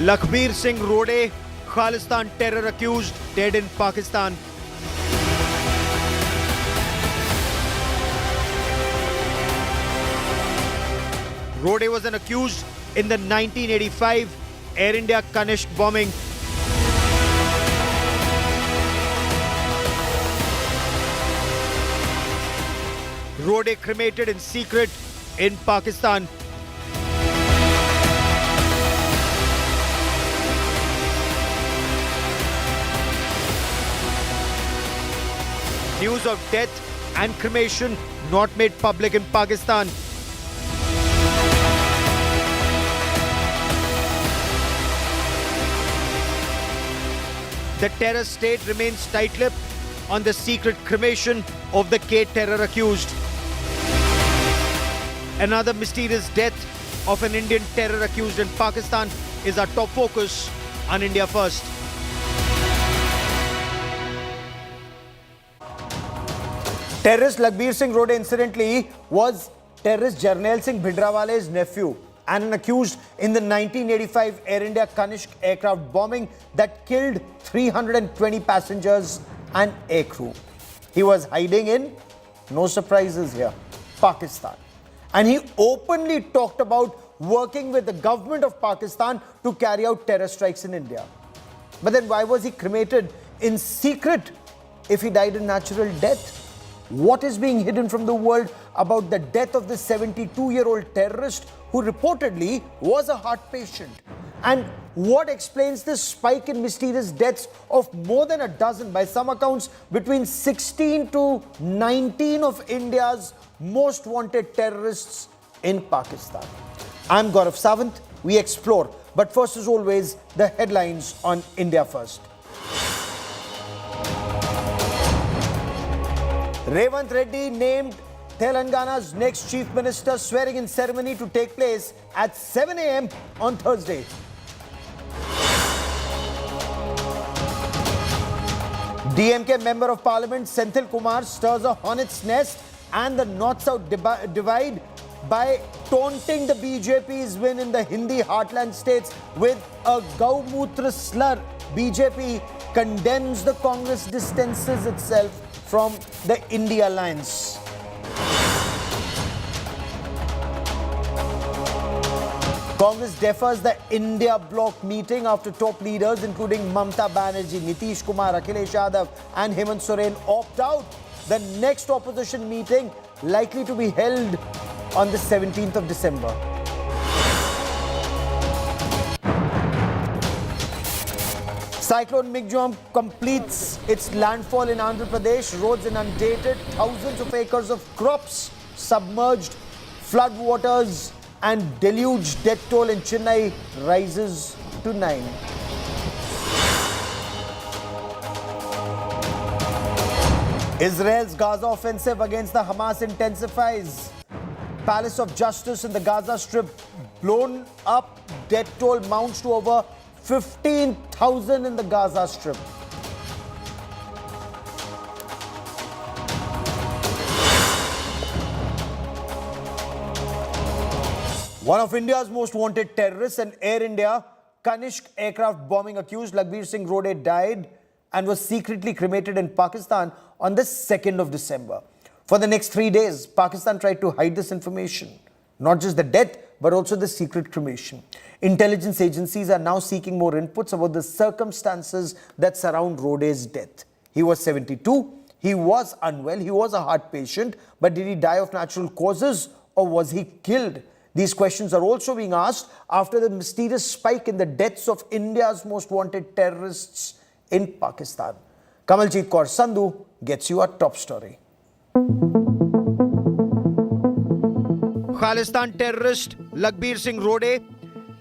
Lakhbir Singh Rode, Khalistan terror accused, dead in Pakistan. Rode was an accused in the 1985 Air India Kanishk bombing. Rode cremated in secret in Pakistan. News of death and cremation not made public in Pakistan. The terror state remains tight-lipped on the secret cremation of the K terror accused. Another mysterious death of an Indian terror accused in Pakistan is our top focus on India First. Terrorist Lakhbir Singh Rode, incidentally, was terrorist Jarnail Singh Bhindrawale's nephew and an accused in the 1985 Air India Kanishk aircraft bombing that killed 320 passengers and aircrew. He was hiding in, no surprises here, Pakistan. And he openly talked about working with the government of Pakistan to carry out terror strikes in India. But then why was he cremated in secret if he died a natural death? What is being hidden from the world about the death of this 72-year-old terrorist who reportedly was a heart patient? And what explains this spike in mysterious deaths of more than a dozen, by some accounts between 16 to 19 of India's most wanted terrorists in Pakistan? I'm Gaurav Sawant. We explore. But first, as always, the headlines on India First. Revant Reddy named Telangana's next Chief Minister, swearing-in ceremony to take place at 7 a.m. on Thursday. DMK Member of Parliament Senthil Kumar stirs a hornet's nest and the North-South divide by taunting the BJP's win in the Hindi heartland states with a Gaumutra slur. BJP condemns the Congress, distances itself from the India Alliance. Congress defers the India bloc meeting after top leaders including Mamata Banerjee, Nitish Kumar, Akhilesh Yadav and Hemant Soren opt out. The next opposition meeting likely to be held on the 17th of December. Cyclone Migjum completes its landfall in Andhra Pradesh. Roads inundated, thousands of acres of crops submerged, flood waters and deluge. Death toll in Chennai rises to 9. Israel's Gaza offensive against the Hamas intensifies. Palace of Justice in the Gaza Strip blown up. Death toll mounts to over 15,000 in the Gaza Strip. One of India's most wanted terrorists, an Air India Kanishk aircraft bombing accused, Lakhbir Singh Rode, died and was secretly cremated in Pakistan on the 2nd of December. For the next 3 days, Pakistan tried to hide this information. Not just the death, but also the secret cremation. Intelligence agencies are now seeking more inputs about the circumstances that surround Rode's death. He was 72, he was unwell, he was a heart patient, but did he die of natural causes or was he killed? These questions are also being asked after the mysterious spike in the deaths of India's most wanted terrorists in Pakistan. Kamaljit Kaur Sandhu gets you our top story. Khalistan terrorist Lakhbir Singh Rode,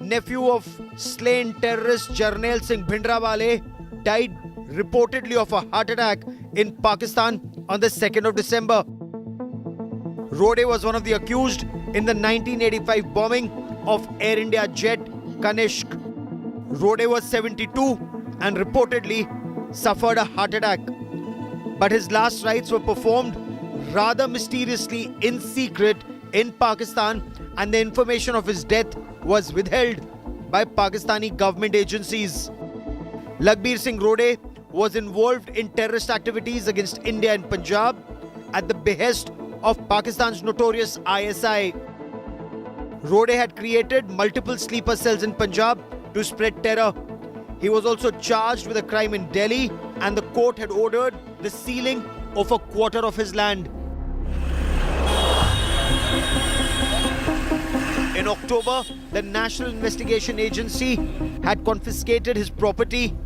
nephew of slain terrorist Jarnail Singh Bhindrawale, died reportedly of a heart attack in Pakistan on the 2nd of December. Rode was one of the accused in the 1985 bombing of Air India jet Kanishk. Rode was 72 and reportedly suffered a heart attack. But his last rites were performed rather mysteriously in secret in Pakistan, and the information of his death was withheld by Pakistani government agencies. Lakhbir Singh Rode was involved in terrorist activities against India and Punjab at the behest of Pakistan's notorious ISI. Rode had created multiple sleeper cells in Punjab to spread terror. He was also charged with a crime in Delhi, and the court had ordered the sealing of a quarter of his land. In October, the National Investigation Agency had confiscated his property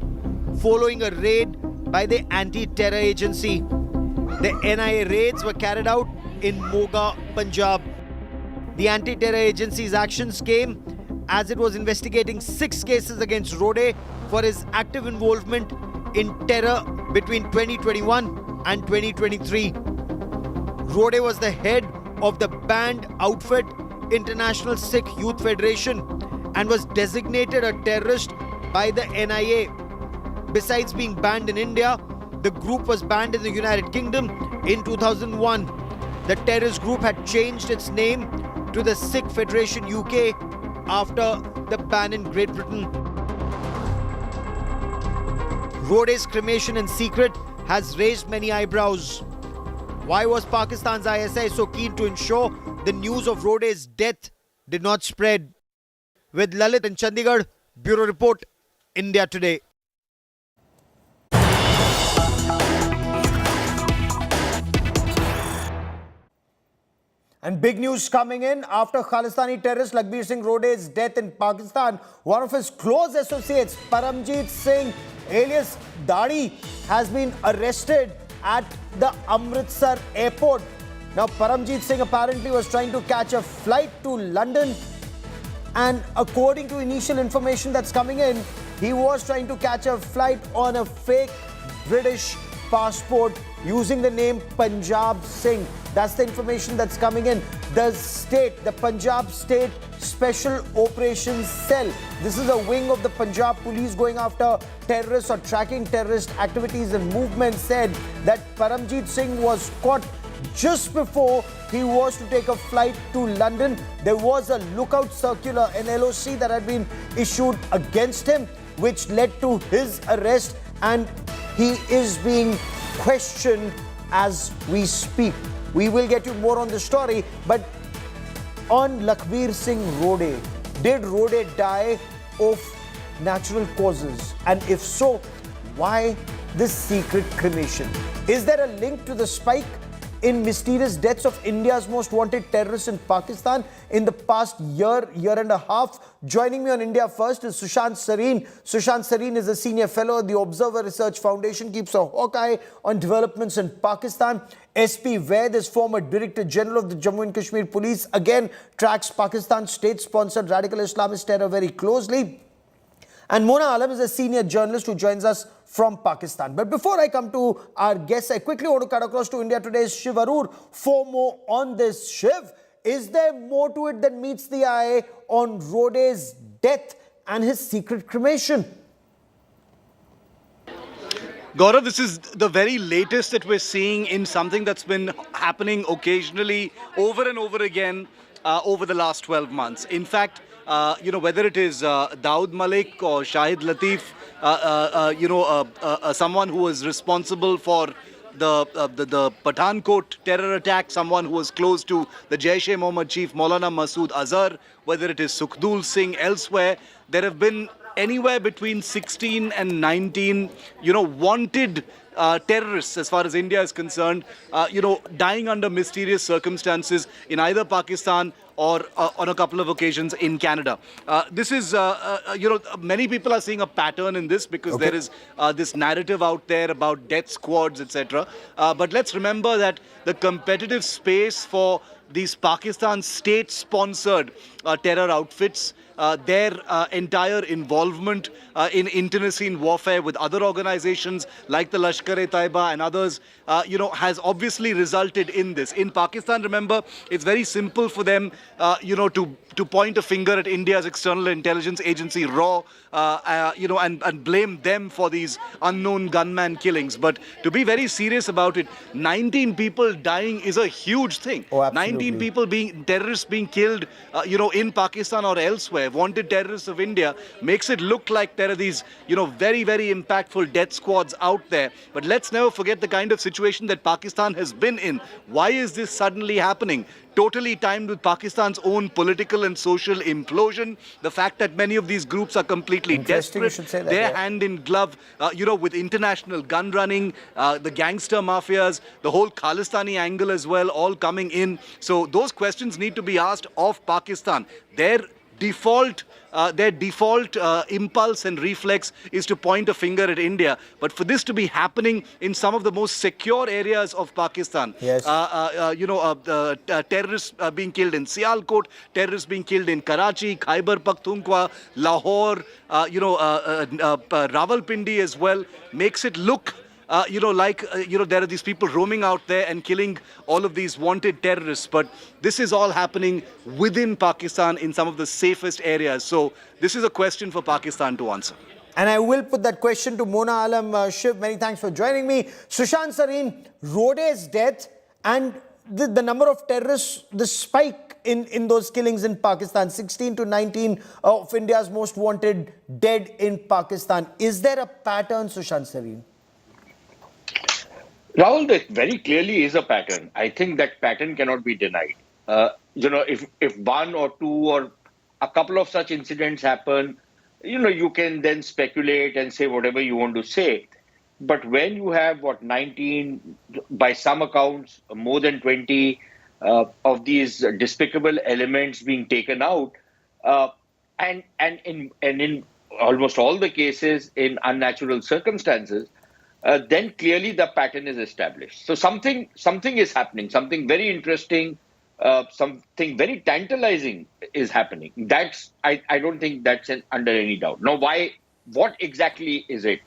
following a raid by the Anti-Terror Agency. The NIA raids were carried out in Moga, Punjab. The Anti-Terror Agency's actions came as it was investigating 6 cases against Rode for his active involvement in terror between 2021 and 2023. Rode was the head of the banned outfit International Sikh Youth Federation and was designated a terrorist by the NIA. Besides being banned in India, the group was banned in the United Kingdom in 2001. The terrorist group had changed its name to the Sikh Federation UK after the ban in Great Britain. Rode's cremation in secret has raised many eyebrows. Why was Pakistan's ISI so keen to ensure the news of Rode's death did not spread? With Lalit in Chandigarh, Bureau Report, India Today. And big news coming in after Khalistani terrorist Lakhbir Singh Rode's death in Pakistan. One of his close associates, Paramjit Singh, alias Dadi, has been arrested at the Amritsar airport. Now, Paramjit Singh apparently was trying to catch a flight to London, and according to initial information that's coming in, he was trying to catch a flight on a fake British passport using the name Punjab Singh. That's the information that's coming in. The Punjab State Special Operations Cell. This is a wing of the Punjab Police going after terrorists or tracking terrorist activities and movements, said that Paramjit Singh was caught just before he was to take a flight to London. There was a lookout circular, an LOC that had been issued against him, which led to his arrest, and he is being questioned as we speak. We will get you more on the story, but on Lakhbir Singh Rode, did Rode die of natural causes? And if so, why this secret cremation? Is there a link to the spike in mysterious deaths of India's most wanted terrorists in Pakistan in the past year and a half? Joining me on India First is Sushant Sareen. Sushant Sareen is a senior fellow at the Observer Research Foundation, keeps a hawk eye on developments in Pakistan. SP Vaid is former Director General of the Jammu and Kashmir Police, again tracks Pakistan's state-sponsored radical Islamist terror very closely. And Mona Alam is a senior journalist who joins us from Pakistan. But before I come to our guests, I quickly want to cut across to India Today's Shiv Arur for more on this. Shiv, is there more to it than meets the eye on Rode's death and his secret cremation? Gaurav, this is the very latest that we're seeing in something that's been happening occasionally over and over again over the last 12 months. In fact, whether it is Daud Malik or Shahid Latif, someone who was responsible for the Pathankot terror attack, someone who was close to the Jaish-e-Mohammed chief Maulana Masood Azhar, whether it is Sukhdev Singh elsewhere, there have been anywhere between 16 and 19, wanted terrorists, as far as India is concerned, dying under mysterious circumstances in either Pakistan or on a couple of occasions in Canada. This is, many people are seeing a pattern in this because there is this narrative out there about death squads, etc. But let's remember that the competitive space for these Pakistan state-sponsored terror outfits, their entire involvement in internecine warfare with other organizations like the Lashkar-e-Taiba and others, has obviously resulted in this. In Pakistan, remember, it's very simple for them, to point a finger at India's external intelligence agency, RAW, and blame them for these unknown gunman killings. But to be very serious about it, 19 people dying is a huge thing. 19 people terrorists being killed, in Pakistan or elsewhere. elsewhere, wanted terrorists of India, makes it look like there are these, very, very impactful death squads out there. But let's never forget the kind of situation that Pakistan has been in. Why is this suddenly happening? Totally timed with Pakistan's own political and social implosion. The fact that many of these groups are completely Interesting you desperate. should say that, They're yeah. hand in glove, with international gun running, the gangster mafias, the whole Khalistani angle as well, all coming in. So those questions need to be asked of Pakistan. Their default impulse and reflex is to point a finger at India. But for this to be happening in some of the most secure areas of Pakistan, Yes. terrorists being killed in Sialkot, terrorists being killed in Karachi, Khyber Pakhtunkhwa, Lahore, Rawalpindi as well, makes it look there are these people roaming out there and killing all of these wanted terrorists. But this is all happening within Pakistan in some of the safest areas. So this is a question for Pakistan to answer. And I will put that question to Mona Alam. Shiv, many thanks for joining me. Sushant Sareen, Rode's death and the number of terrorists, the spike in those killings in Pakistan, 16 to 19 of India's most wanted dead in Pakistan. Is there a pattern, Sushant Sareen? Rahul, there very clearly is a pattern. I think that pattern cannot be denied. If one or two or a couple of such incidents happen, you can then speculate and say whatever you want to say. But when you have, 19, by some accounts, more than 20 of these despicable elements being taken out, and in almost all the cases in unnatural circumstances, then clearly the pattern is established. So something is happening, something very interesting, something very tantalizing is happening. I don't think that's under any doubt. Now, what exactly is it?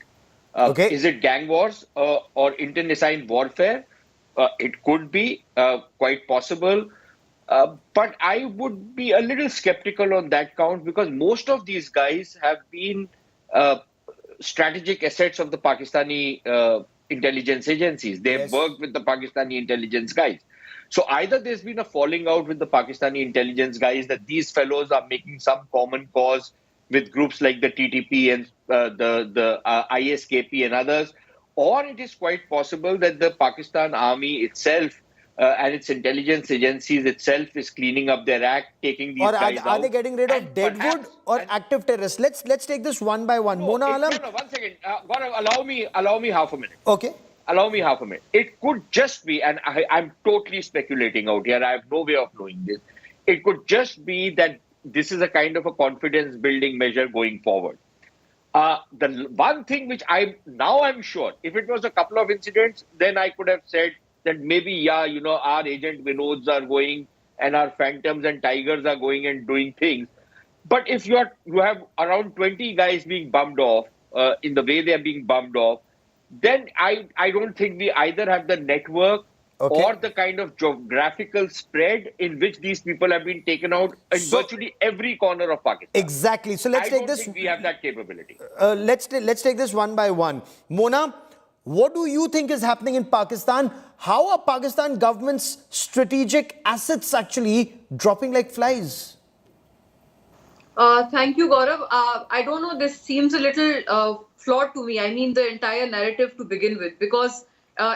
Okay. Is it gang wars or internecine warfare? It could be quite possible. But I would be a little skeptical on that count because most of these guys have been strategic assets of the Pakistani intelligence agencies. They've Yes. worked with the Pakistani intelligence guys. So either there's been a falling out with the Pakistani intelligence guys that these fellows are making some common cause with groups like the TTP and the ISKP and others, or it is quite possible that the Pakistan army itself and its intelligence agencies itself is cleaning up their act, taking these Or guys are they out. getting rid of And deadwood perhaps- or and- active terrorists? Let's take this one by one. Mona Alam. No, 1 second. Gaurav, allow me half a minute. Okay. Allow me half a minute. It could just be, and I'm totally speculating out here. I have no way of knowing this. It could just be that this is a kind of a confidence building measure going forward. The one thing which I'm sure, if it was a couple of incidents, then I could have said that maybe, our agent Vinods are going and our phantoms and tigers are going and doing things. But if you have around 20 guys being bumped off in the way they are being bumped off, then I don't think we either have the network Okay. or the kind of geographical spread in which these people have been taken out in virtually every corner of Pakistan. Exactly. So let's I take don't this. think we have that capability. Let's take this one by one. Mona, what do you think is happening in Pakistan? How are Pakistan government's strategic assets actually dropping like flies? Thank you, Gaurav. I don't know, this seems a little flawed to me. I mean, the entire narrative to begin with, because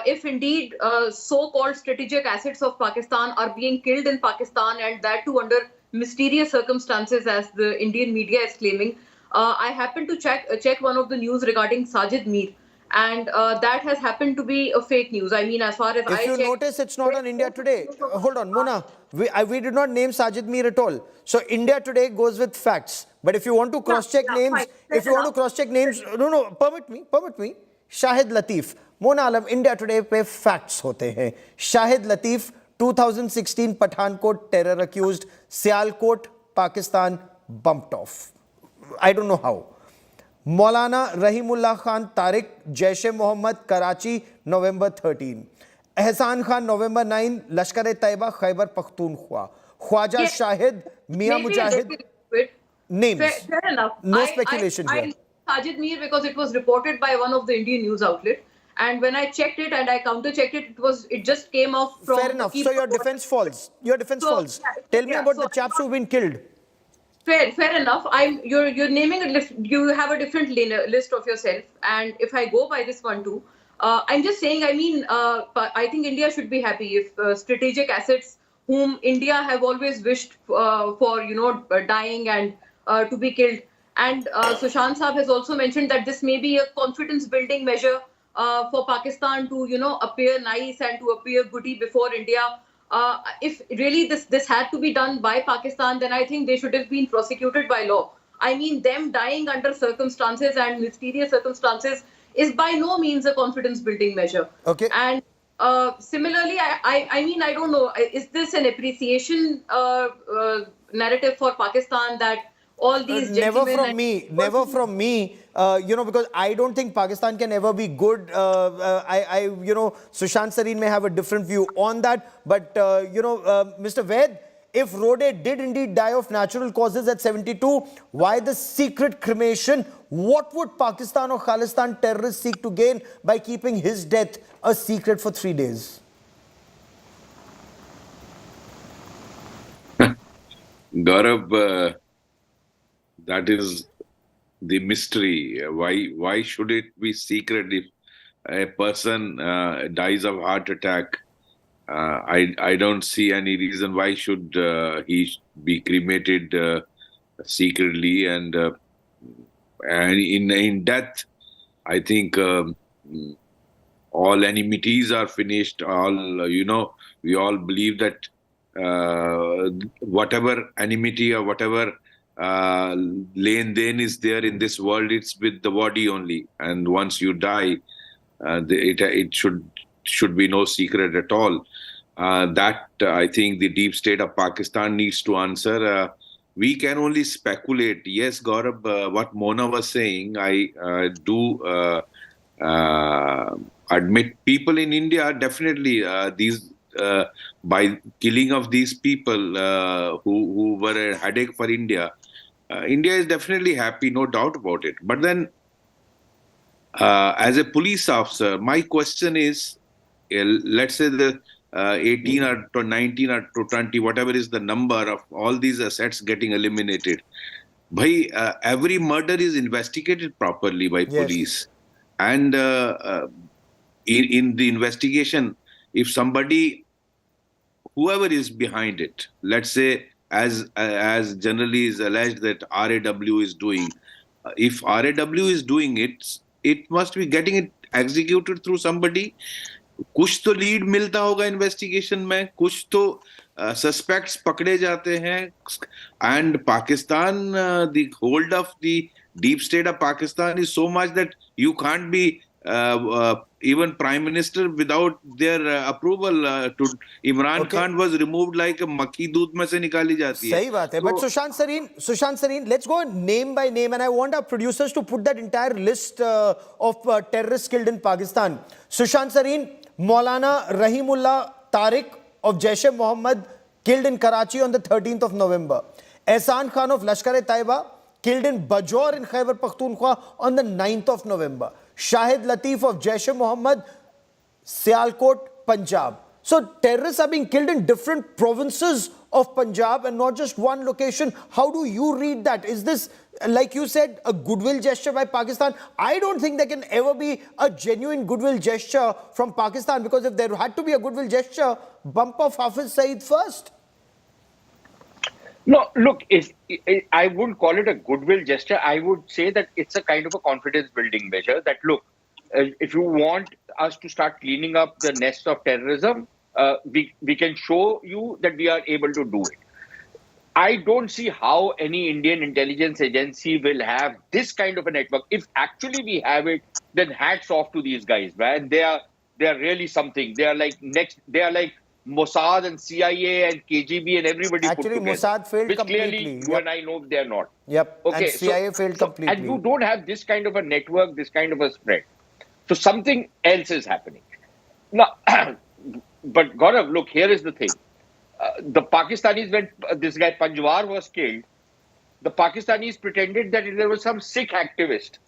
if indeed so-called strategic assets of Pakistan are being killed in Pakistan, and that too under mysterious circumstances, as the Indian media is claiming, I happened to check one of the news regarding Sajid Mir, and that has happened to be a fake news. I mean, as far as If you notice, it's not on India Today. Hold on, Mona. We did not name Sajid Mir at all. So India Today goes with facts. But if you want to cross-check names, fine. if you want to cross-check names, no, permit me. Shahid Latif. Mona Alam, India Today पे facts होते हैं. Shahid Latif, 2016 Pathankot terror accused, Sialkot, Pakistan, bumped off. I don't know how. Maulana Rahimullah Khan Tariq, Jaish-e-Mohammed, Karachi, November 13. Ehsan Khan, November 9, Lashkar-e-Taiba, Khyber Pakhtunkhwa. Khwaja Yes. Shahid, Mia Maybe Mujahid, Fair names. enough. No speculation I here. know Sajid Mir because it was reported by one of the Indian news outlet, and when I checked it and I counter-checked it, it just came off from. Fair enough. So your defense falls. Your defense falls. yeah, Tell me yeah, about so the chaps who've been killed. Fair enough. You're naming a list. You have a different list of yourself, and if I go by this one too, I'm just saying. I mean, I think India should be happy if strategic assets, whom India have always wished for, dying and to be killed. And Sushant Saab has also mentioned that this may be a confidence building measure for Pakistan to, appear nice and to appear goody before India. If really this had to be done by Pakistan, then I think they should have been prosecuted by law. I mean, them dying under circumstances and mysterious circumstances is by no means a confidence building measure. Okay. And similarly, I mean, I don't know, is this an appreciation narrative for Pakistan that all these Never gentlemen from me, never from me. Because I don't think Pakistan can ever be good. Sushant Sareen may have a different view on that. But, Mr. Ved, if Rode did indeed die of natural causes at 72, why the secret cremation? What would Pakistan or Khalistan terrorists seek to gain by keeping his death a secret for 3 days? Gaurav, that is the mystery. Why should it be secret if a person dies of heart attack? I don't see any reason why should he be cremated secretly. And in death, I think all enmities are finished. We all believe that whatever enmity or whatever lane then is there in this world, it's with the body only. And once you die, it should be no secret at all. That I think the deep state of Pakistan needs to answer. We can only speculate. Yes, Gaurav, what Mona was saying, I do admit people in India definitely by killing of these people who were a headache for India. India is definitely happy, no doubt about it. But then, as a police officer, my question is, let's say the 18 or to 19 or to 20, whatever is the number of all these assets getting eliminated. Bhai, every murder is investigated properly by police. And in the investigation, if somebody, whoever is behind it, let's say, as generally is alleged that RAW is doing, if RAW is doing it, it must be getting it executed through somebody. कुछ तो lead मिलता होगा investigation में, कुछ तो suspects पकड़े जाते हैं. And Pakistan, the hold of the deep state of Pakistan is so much that you can't be even prime minister without their approval. To Imran Khan was removed like a makhi doodh mein se nikali jati hai. सही बात है. But Sushant Sareen, let's go name by name, and I want our producers to put that entire list of terrorists killed in Pakistan. Sushant Sareen, Maulana Rahimullah Tariq of Jaish-e-Mohammed killed in Karachi on the 13th of November. Ehsan Khan of Lashkar-e-Taiba killed in Bajaur in Khyber Pakhtunkhwa on the 9th of November. Shahid Latif of Jaish-e-Mohammed, Sialkot, Punjab. So terrorists are being killed in different provinces of Punjab and not just one location. How do you read that? Is this, like you said, a goodwill gesture by Pakistan? I don't think there can ever be a genuine goodwill gesture from Pakistan, because if there had to be a goodwill gesture, bump off Hafiz Saeed first. No, look, I wouldn't call it a goodwill gesture. I would say that it's a kind of a confidence building measure that, look, if you want us to start cleaning up the nest of terrorism, we can show you that we are able to do it. I don't see how any Indian intelligence agency will have this kind of a network. If actually we have it, then hats off to these guys, man. They are really something. They are like Mossad and CIA and KGB and everybody actually, put together. Mossad failed which completely. Clearly you and I know they are not. Yep. Okay, and CIA failed completely. And you don't have this kind of a network, this kind of a spread. So something else is happening. Now, but Gaurav, look, here is the thing. The Pakistanis, when this guy Panjwar was killed, the Pakistanis pretended that there was some Sikh activist.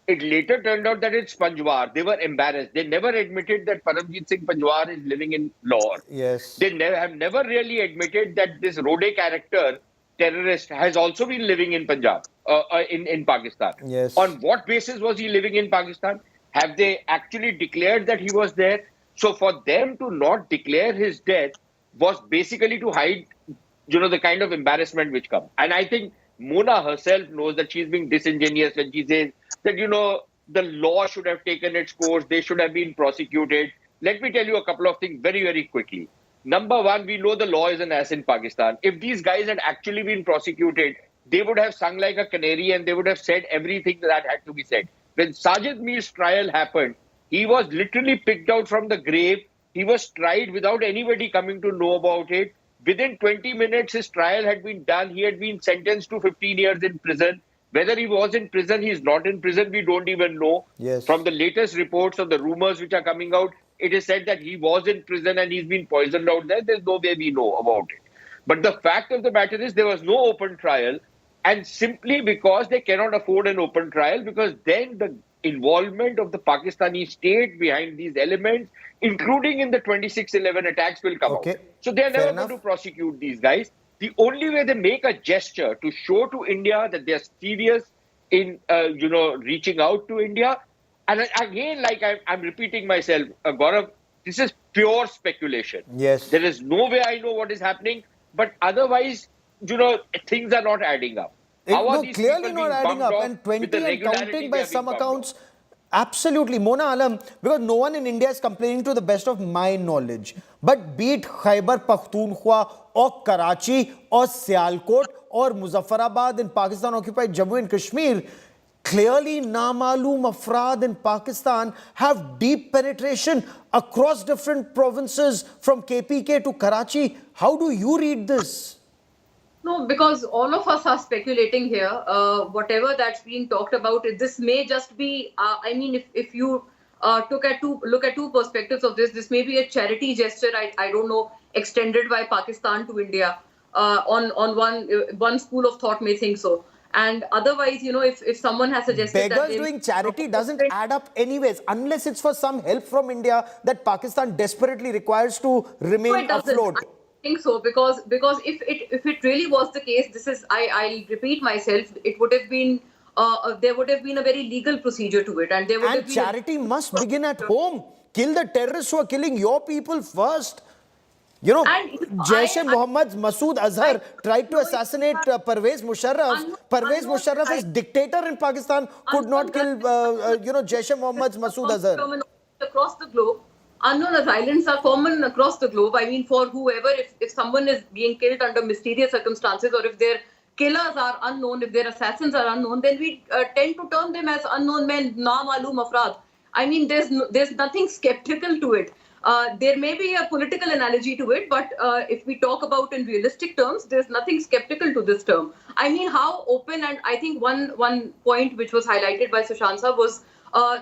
It later turned out that it's Panjwar. They were embarrassed. They never admitted that Paramjit Singh Panjwar is living in Lahore. Yes. They have never really admitted that this Rode character terrorist has also been living in Punjab, in Pakistan. Yes. On what basis was he living in Pakistan? Have they actually declared that he was there? So for them to not declare his death was basically to hide, the kind of embarrassment which comes. And I think Mona herself knows that she's being disingenuous when she says that, the law should have taken its course, they should have been prosecuted. Let me tell you a couple of things very, very quickly. Number one, we know the law is an ass in Pakistan. If these guys had actually been prosecuted, they would have sung like a canary and they would have said everything that had to be said. When Sajid Mir's trial happened, he was literally picked out from the grave. He was tried without anybody coming to know about it. Within 20 minutes, his trial had been done. He had been sentenced to 15 years in prison. Whether he was in prison, he's not in prison, we don't even know. Yes. From the latest reports of the rumors which are coming out, it is said that he was in prison and he's been poisoned out there. There's no way we know about it. But the fact of the matter is there was no open trial. And simply because they cannot afford an open trial, because then the involvement of the Pakistani state behind these elements, including in the 26/11 attacks, will come out. So they are never going to prosecute these guys. The only way they make a gesture to show to India that they are serious in, reaching out to India. And again, like I'm repeating myself, Gaurav, this is pure speculation. Yes. There is no way I know what is happening, but otherwise, things are not adding up. How are these clearly people not being adding bumped up. off And with 20 the and regularity counting they by are some being bumped accounts. off? Absolutely. Mona Alam, because no one in India is complaining to the best of my knowledge. But be it Khyber Pakhtunkhwa or Karachi or Sialkot or Muzaffarabad in Pakistan-occupied Jammu and Kashmir, clearly Namaloom Afraad in Pakistan have deep penetration across different provinces from KPK to Karachi. How do you read this? No, because all of us are speculating here. Whatever that's being talked about, this may just be. If you look at two perspectives of this may be a charity gesture. I don't know, extended by Pakistan to India. On one school of thought may think so. And otherwise, if someone has suggested Beggars that doing charity doesn't add up anyways, unless it's for some help from India that Pakistan desperately requires to remain afloat. I think so, because if it really was the case, I'll repeat myself. It would have been there would have been a very legal procedure to it, and there would have been charity must begin at home. Kill the terrorists who are killing your people first. Jaish-e-Mohammed's Masood Azhar tried to assassinate Pervez Musharraf. Pervez Musharraf is dictator in Pakistan, could not kill, Jaish-e-Mohammed's Masood Azhar. Across the globe, unknown assailants are common across the globe. I mean, for whoever, if someone is being killed under mysterious circumstances, or if their killers are unknown, if their assassins are unknown, then we tend to term them as unknown men, na-maloom afraad. I mean, there's nothing skeptical to it. There may be a political analogy to it, but if we talk about in realistic terms, there's nothing skeptical to this term. I mean, how open, and I think one point which was highlighted by Sushant was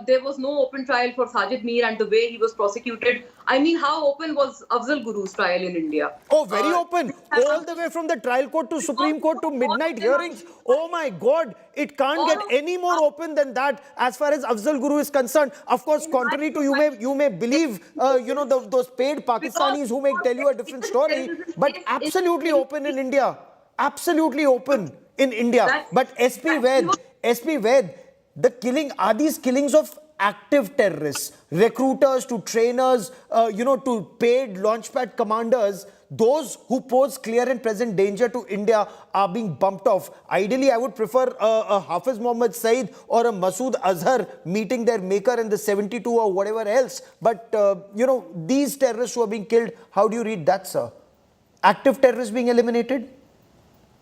there was no open trial for Sajid Mir and the way he was prosecuted. I mean, how open was Afzal Guru's trial in India? Oh, very open. All the way from the trial court to Supreme Court to midnight hearings. Oh my God, it can't get any more open than that as far as Afzal Guru is concerned. Of course, contrary to you may believe, those paid Pakistanis who may tell you a different story, but absolutely open in India. Absolutely open in India. But SP Ved, are these killings of active terrorists, recruiters to trainers, to paid launchpad commanders, those who pose clear and present danger to India are being bumped off. Ideally, I would prefer a Hafiz Mohammed Saeed or a Masood Azhar meeting their maker in the 72 or whatever else. But, these terrorists who are being killed, how do you read that, sir? Active terrorists being eliminated?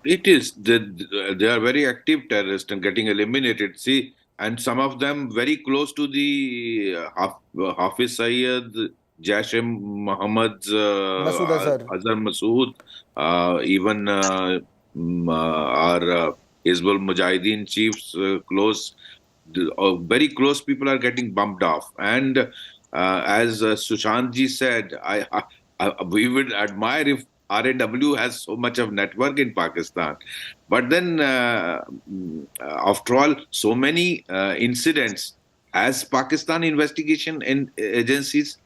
It is. They are very active terrorists and getting eliminated. See, and some of them very close to the Hafiz Saeed, Jaish-e-Mohammed's Masood Azhar Masood, even our Hizbul Mujahideen chiefs, very close people are getting bumped off. And as Sushant ji said, we would admire if RAW has so much of network in Pakistan. But then, after all, so many incidents, as Pakistan investigation agencies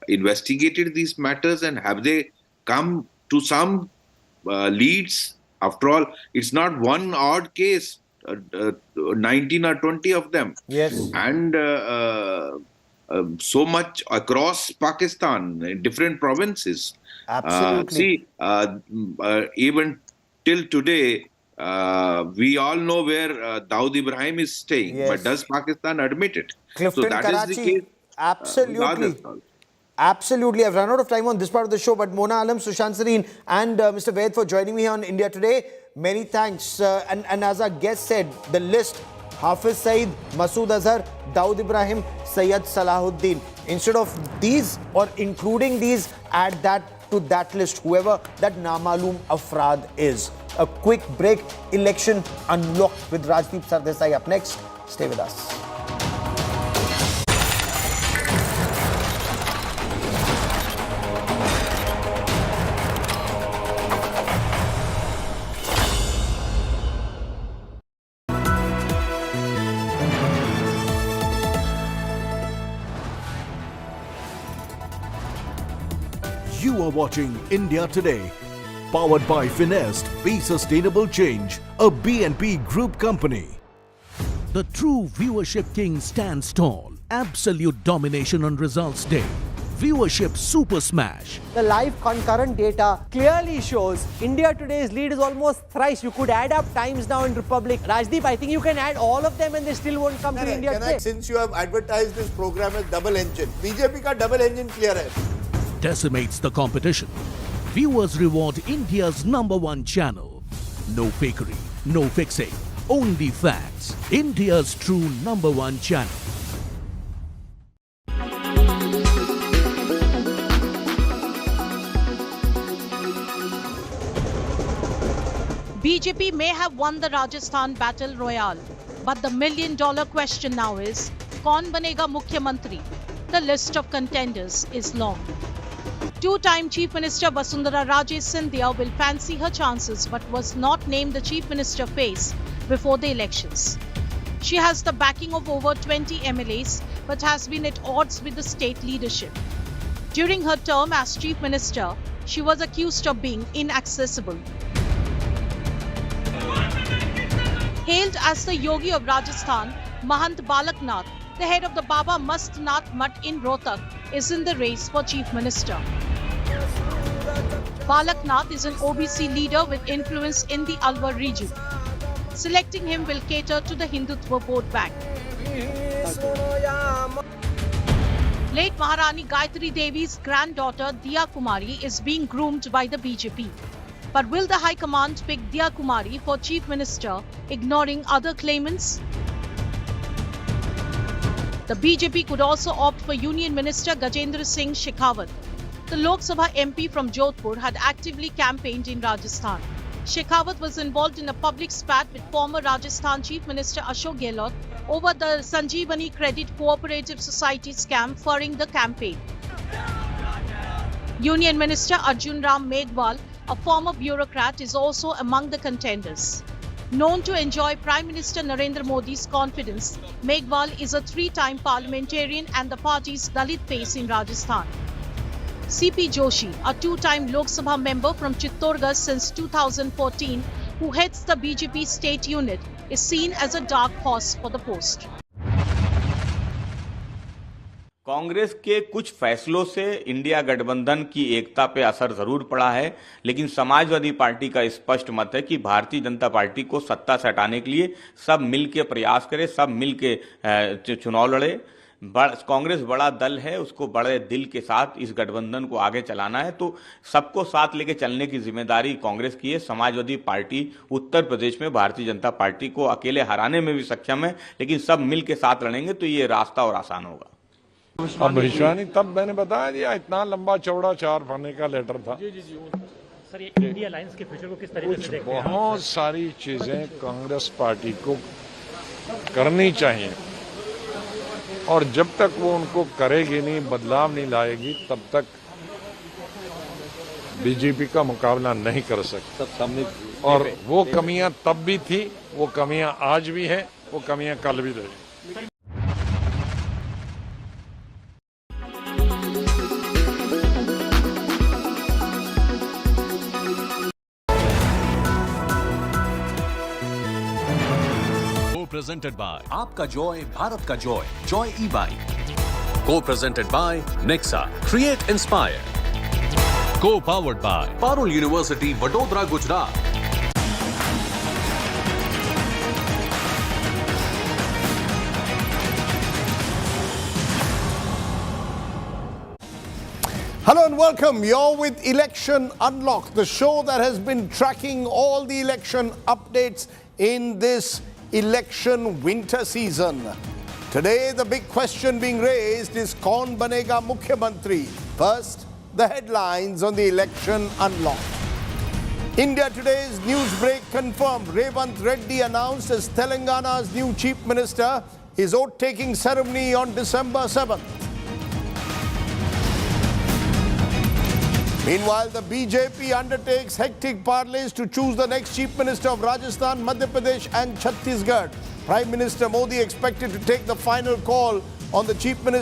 investigated these matters, and have they come to some leads After all, it's not one odd case, 19 or 20 of them. Yes. And so much across Pakistan, in different provinces. Absolutely. Even till today, we all know where Dawood Ibrahim is staying, Yes. but does Pakistan admit it? Clifton, so that Karachi. is the case. Absolutely. Absolutely. I've run out of time on this part of the show, but Mona Alam, Sushant Sareen and Mr. Ved for joining me here on India Today. Many thanks. And as our guest said, the list, Hafiz Saeed, Masood Azhar, Dawood Ibrahim, Sayyid Salahuddin. Instead of these or including these, add that to that list, whoever that Namaloom Afraad is. A quick break. Election Unlocked with Rajdeep Sardesai up next. Stay with us. You are watching India Today, powered by Finest, Be Sustainable Change, a BNP Group company. The true viewership king stands tall. Absolute domination on results day. Viewership super smash. The live concurrent data clearly shows India Today's lead is almost thrice. You could add up times now in Republic. Rajdeep, I think you can add all of them and they still won't come to India Today. Since you have advertised this program as double engine, BJP ka double engine clear hai. Decimates the competition. Viewers reward India's #1 channel. No fakery, no fixing, only facts. India's true #1 channel. BJP may have won the Rajasthan battle royale, but the million-dollar question now is, kaun banega Mukhyamantri? The list of contenders is long. Two-time Chief Minister Vasundhara Raje Scindia will fancy her chances but was not named the Chief Minister face before the elections. She has the backing of over 20 MLAs but has been at odds with the state leadership. During her term as Chief Minister, she was accused of being inaccessible. Hailed as the Yogi of Rajasthan, Mahant Balaknath, the head of the Baba Mast Nath Mutt in Rohtak, is in the race for Chief Minister. Balaknath is an OBC leader with influence in the Alwar region. Selecting him will cater to the Hindutva vote bank. Late Maharani Gayatri Devi's granddaughter Diya Kumari is being groomed by the BJP. But will the High Command pick Diya Kumari for Chief Minister, ignoring other claimants? The BJP could also opt for Union Minister Gajendra Singh Shekhawat. The Lok Sabha MP from Jodhpur had actively campaigned in Rajasthan. Shekhawat was involved in a public spat with former Rajasthan Chief Minister Ashok Gehlot over the Sanjeevani Credit Cooperative Society scam during the campaign. Union Minister Arjun Ram Meghwal, a former bureaucrat, is also among the contenders. Known to enjoy Prime Minister Narendra Modi's confidence, Meghwal is a 3-time parliamentarian and the party's Dalit face in Rajasthan. CP Joshi, a 2-time Lok Sabha member from Chittorgarh since 2014, who heads the BJP state unit, is seen as a dark horse for the post. Congress के कुछ फैसलों से India गठबंधन की एकता पे असर जरूर पड़ा है, लेकिन समाजवादी पार्टी का स्पष्ट मत है कि भारतीय जनता पार्टी को सत्ता से हटाने के लिए सब मिलकर प्रयास करें, सब मिलकर चुनाव लड़े। कांग्रेस बड़ा दल है, उसको बड़े दिल के साथ इस गठबंधन को आगे चलाना है, तो सबको साथ लेके चलने की जिम्मेदारी कांग्रेस की है। समाजवादी पार्टी उत्तर प्रदेश में भारतीय जनता पार्टी को अकेले हराने में भी सक्षम है, लेकिन सब मिलकर साथ लड़ेंगे तो ये रास्ता और आसान होगा। अब भविष्यवाणी तब मैंने बताया दिया, इतना लंबा चौड़ा 4 पन्ने का लेटर था। सर, ये इंडिया अलायंस के फ्यूचर को किस तरीके से देखते हैं? बहुत सारी चीजें कांग्रेस पार्टी को करनी चाहिए और जब तक वो उनको करेगी नहीं, बदलाव नहीं लाएगी, तब तक बीजेपी का मुकाबला नहीं कर सकती। और वो कमियां तब भी थी, वो कमियां आज भी हैं, वो कमियां कल भी रहेगी। Co-presented by आपका जॉय भारत का Joy Joy e bike co presented by Nexa Create Inspire Co-powered by Parul university Vadodara Gujarat Hello and welcome. You're with Election Unlocked, the show that has been tracking all the election updates in this election winter season. Today, the big question being raised is Kaun banega Mukhyamantri? First, the headlines on the Election Unlocked. India Today's news break confirmed Revant Reddy announced as Telangana's new Chief Minister. His oath-taking ceremony on December 7th. Meanwhile, the BJP undertakes hectic parleys to choose the next Chief Minister of Rajasthan, Madhya Pradesh and Chhattisgarh. Prime Minister Modi expected to take the final call on the Chief Minister